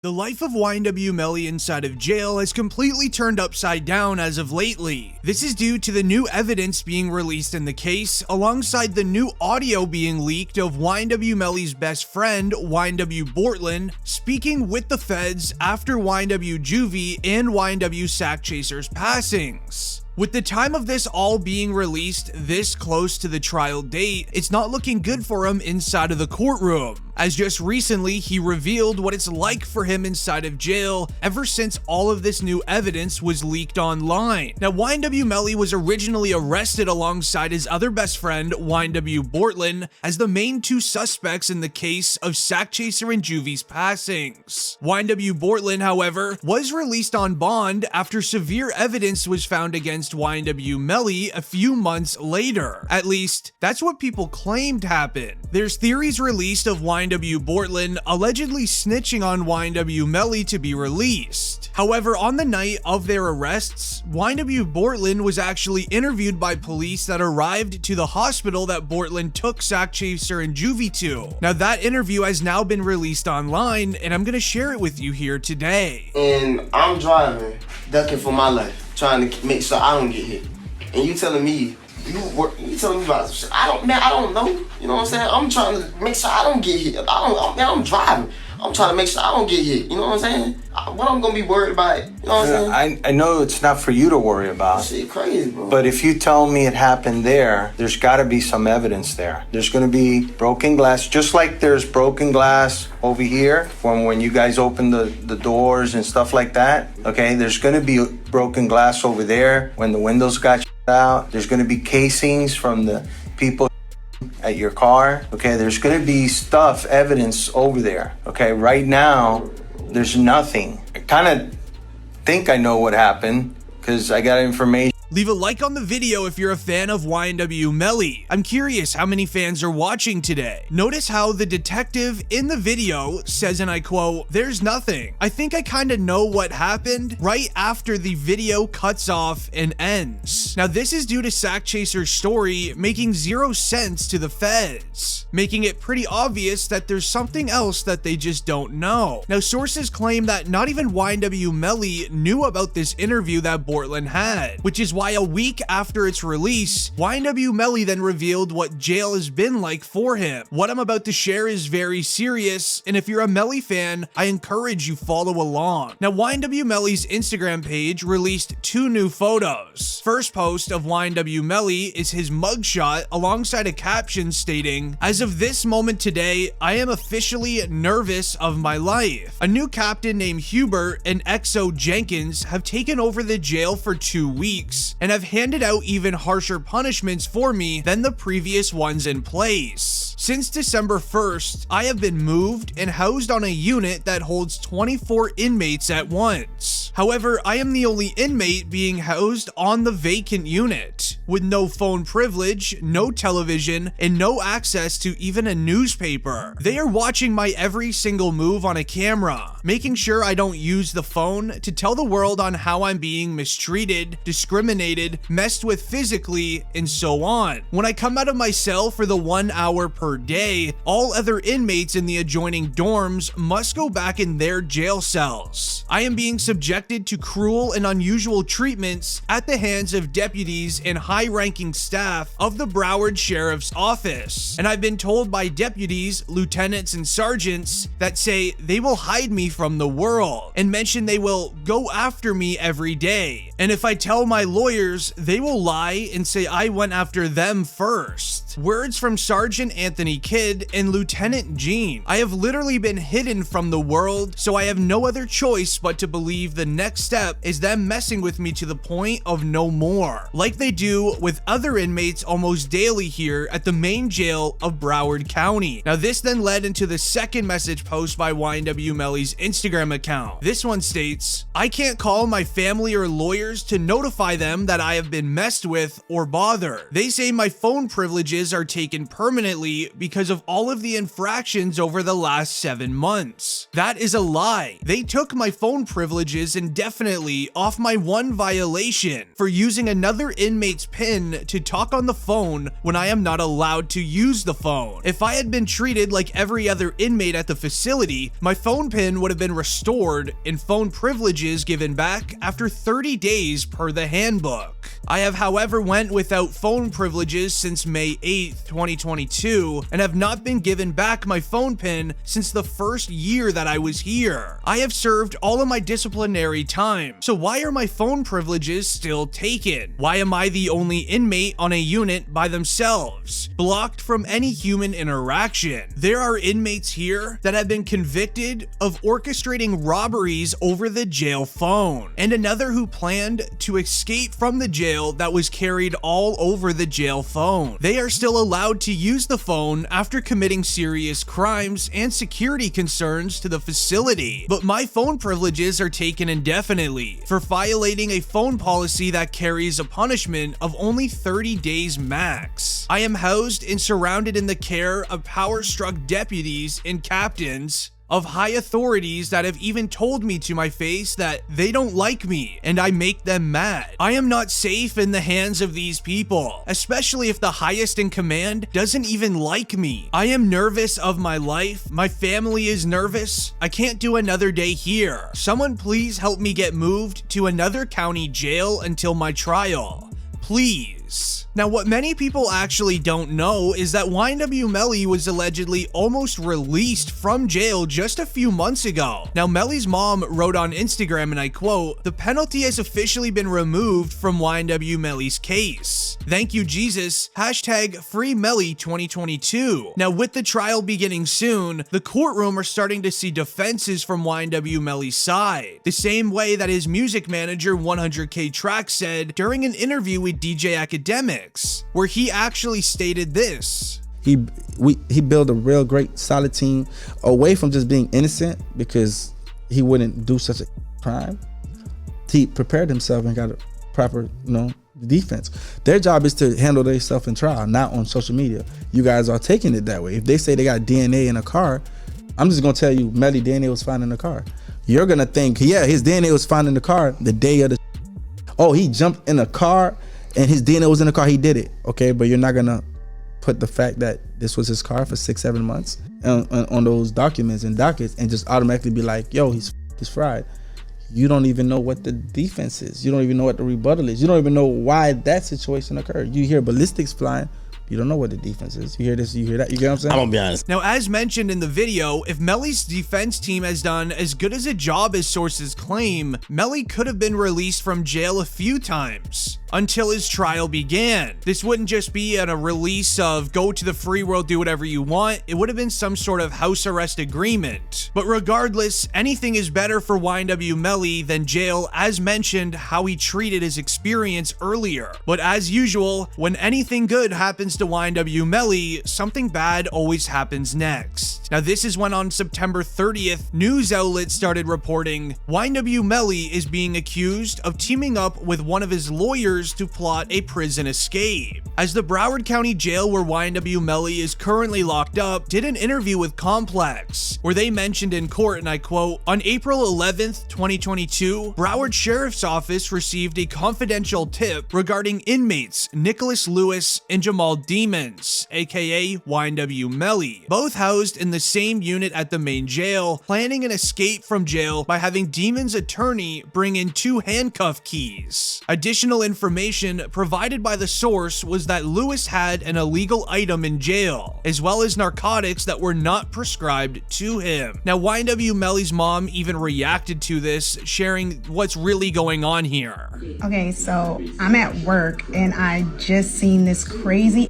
The life of YNW Melly inside of jail has completely turned upside down as of lately. This is due to the new evidence being released in the case, alongside the new audio being leaked of YNW Melly's best friend, YNW Bortlen, speaking with the feds after YNW Juvy and YNW Sakchaser's passings. With the time of this all being released this close to the trial date, it's not looking good for him inside of the courtroom, as just recently he revealed what it's like for him inside of jail ever since all of this new evidence was leaked online. Now, YNW Melly was originally arrested alongside his other best friend, YNW Bortlen, as the main two suspects in the case of Sakchaser and Juvy's passings. YNW Bortlen, however, was released on bond after severe evidence was found against YNW Melly a few months later. At least, that's what people claimed happened. There's theories released of YNW Bortlen allegedly snitching on YNW Melly to be released. However, on the night of their arrests, YNW Bortlen was actually interviewed by police that arrived to the hospital that Bortlen took Sakchaser and Juvy to. Now, that interview has now been released online, and I'm gonna share it with you here today. And I'm driving, ducking for my life, trying to make sure I don't get hit. And you telling me, you telling me about shit. I don't know. You know what I'm saying? I'm trying to make sure I don't get hit. I'm driving. I'm trying to make sure I don't get hit. You know what I'm saying? What I'm gonna be worried about? You know what I'm saying? I know it's not for you to worry about. Shit crazy, bro. But if you tell me it happened there's gotta be some evidence there. There's gonna be broken glass, just like there's broken glass over here from when you guys opened the doors and stuff like that. Okay, there's gonna be broken glass over there when the windows got out. There's gonna be casings from the people at your car. Okay, there's gonna be evidence over there. Okay, right now there's nothing. I kind of think I know what happened because I got information. Leave a like on the video if you're a fan of YNW Melly. I'm curious how many fans are watching today. Notice how the detective in the video says, and I quote, "There's nothing. I think I kind of know what happened," right after the video cuts off and ends. Now, this is due to Sakchaser's story making zero sense to the feds, making it pretty obvious that there's something else that they just don't know. Now, sources claim that not even YNW Melly knew about this interview that Bortlen had, which is why a week after its release, YNW Melly then revealed what jail has been like for him. What I'm about to share is very serious, and if you're a Melly fan, I encourage you follow along. Now, YNW Melly's Instagram page released two new photos. First post of YNW Melly is his mugshot alongside a caption stating, "As of this moment today, I am officially nervous of my life. A new captain named Hubert and XO Jenkins have taken over the jail for 2 weeks and have handed out even harsher punishments for me than the previous ones in place. Since December 1st, I have been moved and housed on a unit that holds 24 inmates at once. However, I am the only inmate being housed on the vacant unit, with no phone privilege, no television, and no access to even a newspaper. They are watching my every single move on a camera, making sure I don't use the phone to tell the world on how I'm being mistreated, discriminated, messed with physically, and so on. When I come out of my cell for the 1 hour per day, all other inmates in the adjoining dorms must go back in their jail cells. I am being subjected to cruel and unusual treatments at the hands of deputies and high-ranking staff of the Broward Sheriff's Office. And I've been told by deputies, lieutenants, and sergeants that say they will hide me from the world and mention they will go after me every day. And if I tell my lawyers, they will lie and say I went after them first." Words from Sergeant Anthony Kidd and Lieutenant Gene. "I have literally been hidden from the world, so I have no other choice but to believe the next step is them messing with me to the point of no more, like they do with other inmates almost daily here at the main jail of Broward County." Now, this then led into the second message post by YNW Melly's Instagram account. This one states, "I can't call my family or lawyers lawyers to notify them that I have been messed with or bothered. They say my phone privileges are taken permanently because of all of the infractions over the last 7 months. That is a lie. They took my phone privileges indefinitely off my one violation for using another inmate's PIN to talk on the phone when I am not allowed to use the phone. If I had been treated like every other inmate at the facility, my phone PIN would have been restored and phone privileges given back after 30 days per the handbook. I have, however, went without phone privileges since May 8th, 2022, and have not been given back my phone PIN since the first year that I was here. I have served all of my disciplinary time, so why are my phone privileges still taken? Why am I the only inmate on a unit by themselves, blocked from any human interaction? There are inmates here that have been convicted of orchestrating robberies over the jail phone, and another who planned to escape from the jail that was carried all over the jail phone. They are still allowed to use the phone after committing serious crimes and security concerns to the facility, but my phone privileges are taken indefinitely for violating a phone policy that carries a punishment of only 30 days max. I am housed and surrounded in the care of power-struck deputies and captains of high authorities that have even told me to my face that they don't like me and I make them mad. I am not safe in the hands of these people, especially if the highest in command doesn't even like me. I am nervous of my life. My family is nervous. I can't do another day here. Someone please help me get moved to another county jail until my trial. Please. Now, what many people actually don't know is that YNW Melly was allegedly almost released from jail just a few months ago. Now, Melly's mom wrote on Instagram, and I quote, "The penalty has officially been removed from YNW Melly's case. Thank you, Jesus. Hashtag Free Melly 2022. Now, with the trial beginning soon, the courtroom are starting to see defenses from YNW Melly's side, the same way that his music manager 100K Track said during an interview with DJ Academics, where he actually stated this. He built a real great solid team away from just being innocent because he wouldn't do such a crime. He prepared himself and got a proper, defense. Their job is to handle themselves in trial, not on social media. You guys are taking it that way. If they say they got DNA in a car, I'm just gonna tell you, Melly DNA was found in the car. You're gonna think, yeah, his DNA was found in the car the day of the. Oh, he jumped in a car and his DNA was in the car, he did it. Okay, but you're not gonna put the fact that this was his car for 6-7 months on those documents and dockets and just automatically be like, yo, he's fried. You don't even know what the defense is. You don't even know what the rebuttal is. You don't even know why that situation occurred. You hear ballistics flying, you don't know what the defense is. You hear this, you hear that, you get what I'm saying? I'm gonna be honest. Now, as mentioned in the video, if Melly's defense team has done as good as a job as sources claim, Melly could have been released from jail a few times until his trial began. This wouldn't just be a release of go to the free world, do whatever you want. It would have been some sort of house arrest agreement. But regardless, anything is better for YNW Melly than jail, as mentioned how he treated his experience earlier. But as usual, when anything good happens to YNW Melly, something bad always happens next. Now, this is when on September 30th, news outlets started reporting YNW Melly is being accused of teaming up with one of his lawyers to plot a prison escape. As the Broward County Jail where YNW Melly is currently locked up did an interview with Complex, where they mentioned in court, and I quote, "On April 11th, 2022, Broward Sheriff's Office received a confidential tip regarding inmates Nicholas Lewis and Jamal Demons, aka YNW Melly, both housed in the same unit at the main jail, planning an escape from jail by having Demons' attorney bring in 2 handcuff keys. Additional information provided by the source was that Lewis had an illegal item in jail, as well as narcotics that were not prescribed to him." Now, YNW Melly's mom even reacted to this, sharing what's really going on here. Okay, so I'm at work and I just seen this crazy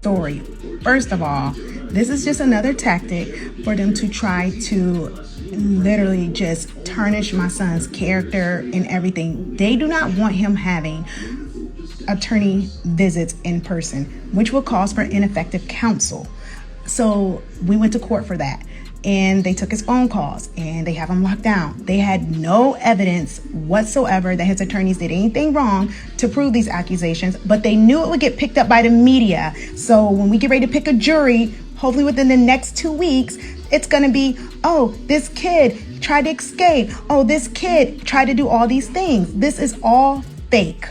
story. First of all, this is just another tactic for them to try to literally just tarnish my son's character and everything. They do not want him having attorney visits in person, which will cause for ineffective counsel. So we went to court for that. and they took his phone calls and they have him locked down. They had no evidence whatsoever that his attorneys did anything wrong to prove these accusations, but they knew it would get picked up by the media. So when we get ready to pick a jury, hopefully within the next 2 weeks, it's gonna be, oh, this kid tried to escape. Oh, this kid tried to do all these things. This is all fake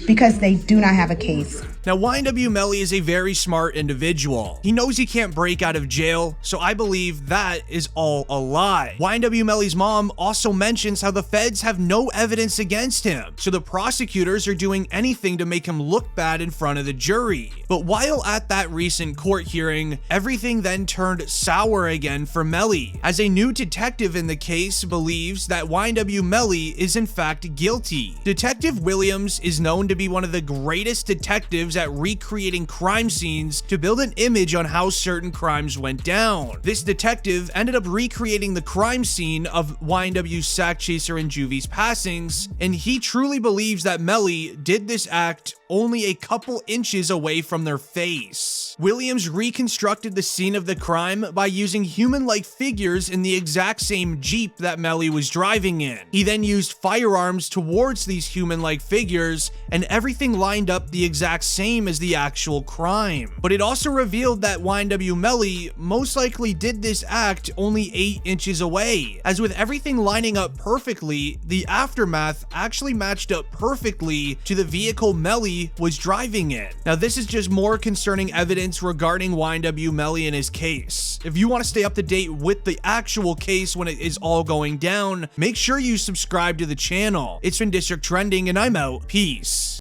because they do not have a case. Now, YNW Melly is a very smart individual. He knows he can't break out of jail, so I believe that is all a lie. YNW Melly's mom also mentions how the feds have no evidence against him, so the prosecutors are doing anything to make him look bad in front of the jury. But while at that recent court hearing, everything then turned sour again for Melly, as a new detective in the case believes that YNW Melly is in fact guilty. Detective Williams is known to be one of the greatest detectives at recreating crime scenes to build an image on how certain crimes went down. This detective ended up recreating the crime scene of YNW Sakchaser and Juvy's passings, and he truly believes that Melly did this act only a couple inches away from their face. Williams reconstructed the scene of the crime by using human-like figures in the exact same Jeep that Melly was driving in. He then used firearms towards these human-like figures, and everything lined up the exact same as the actual crime. But it also revealed that YNW Melly most likely did this act only 8 inches away, as with everything lining up perfectly, the aftermath actually matched up perfectly to the vehicle Melly was driving in. Now, this is just more concerning evidence regarding YNW Melly and his case. If you want to stay up to date with the actual case when it is all going down, make sure you subscribe to the channel. It's been District Trending, and I'm out. Peace.